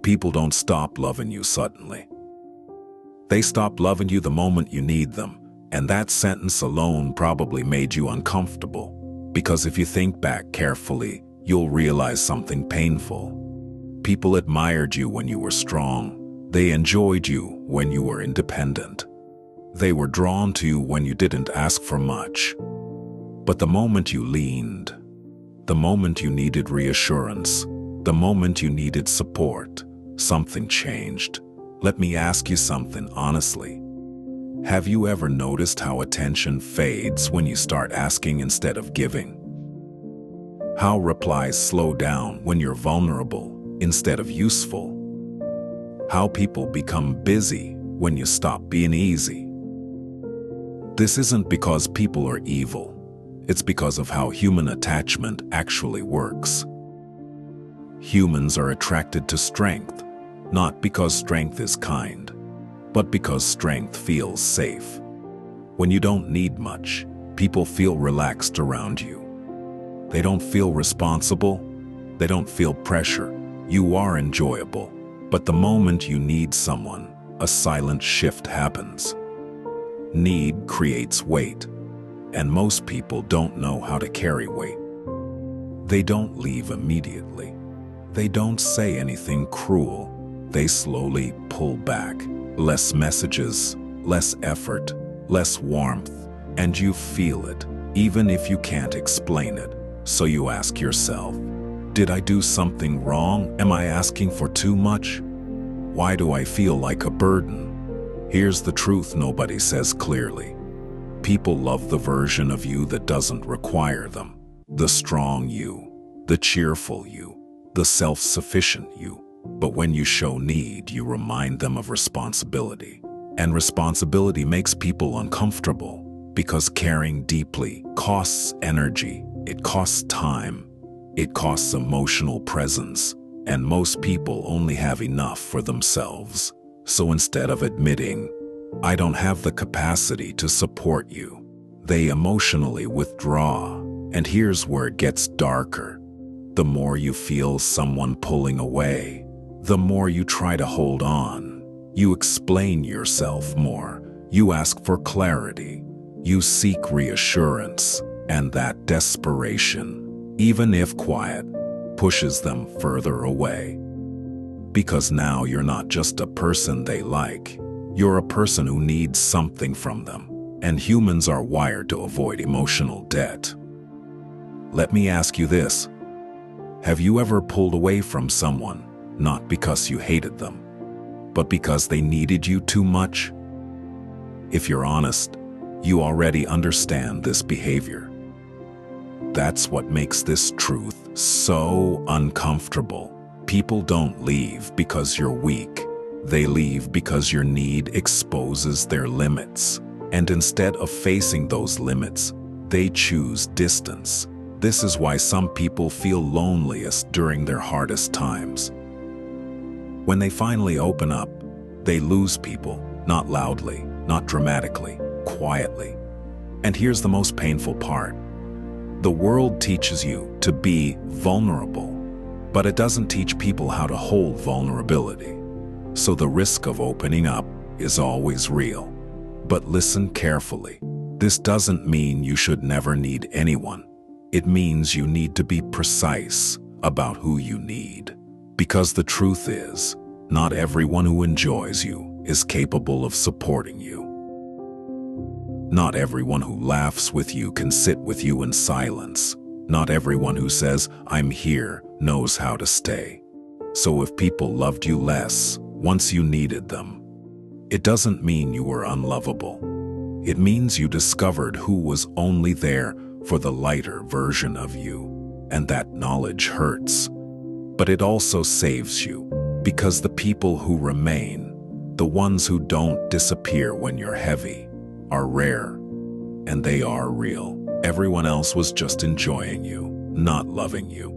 People don't stop loving you suddenly. They stop loving you the moment you need them, and that sentence alone probably made you uncomfortable, because if you think back carefully, you'll realize something painful. People admired you when you were strong. They enjoyed you when you were independent. They were drawn to you when you didn't ask for much. But the moment you leaned, the moment you needed reassurance, the moment you needed support, something changed. Let me ask you something honestly. Have you ever noticed how attention fades when you start asking instead of giving? How replies slow down when you're vulnerable instead of useful? How people become busy when you stop being easy? This isn't because people are evil. It's because of how human attachment actually works. Humans are attracted to strength, not because strength is kind, but because strength feels safe. When you don't need much, people feel relaxed around you. They don't feel responsible. They don't feel pressure. You are enjoyable. But the moment you need someone, a silent shift happens. Need creates weight, and most people don't know how to carry weight. They don't leave immediately. They don't say anything cruel. They slowly pull back. Less messages, less effort, less warmth, and you feel it, even if you can't explain it. So you ask yourself, did I do something wrong? Am I asking for too much? Why do I feel like a burden? Here's the truth nobody says clearly. People love the version of you that doesn't require them. The strong you, the cheerful you, the self-sufficient you. But when you show need, you remind them of responsibility. And responsibility makes people uncomfortable because caring deeply costs energy, it costs time, it costs emotional presence, and most people only have enough for themselves. So instead of admitting, I don't have the capacity to support you, they emotionally withdraw. And here's where it gets darker. The more you feel someone pulling away, the more you try to hold on. You explain yourself more. You ask for clarity. You seek reassurance. And that desperation, even if quiet, pushes them further away. Because now you're not just a person they like. You're a person who needs something from them. And humans are wired to avoid emotional debt. Let me ask you this. Have you ever pulled away from someone? Not because you hated them, but because they needed you too much? If you're honest, you already understand this behavior. That's what makes this truth so uncomfortable. People don't leave because you're weak. They leave because your need exposes their limits. And instead of facing those limits, they choose distance. This is why some people feel loneliest during their hardest times. When they finally open up, they lose people, not loudly, not dramatically, quietly. And here's the most painful part. The world teaches you to be vulnerable, but it doesn't teach people how to hold vulnerability. So the risk of opening up is always real. But listen carefully. This doesn't mean you should never need anyone. It means you need to be precise about who you need. Because the truth is, not everyone who enjoys you is capable of supporting you. Not everyone who laughs with you can sit with you in silence. Not everyone who says, I'm here, knows how to stay. So if people loved you less once you needed them, it doesn't mean you were unlovable. It means you discovered who was only there for the lighter version of you. And that knowledge hurts. But it also saves you, because the people who remain, the ones who don't disappear when you're heavy, are rare, and they are real. Everyone else was just enjoying you, not loving you.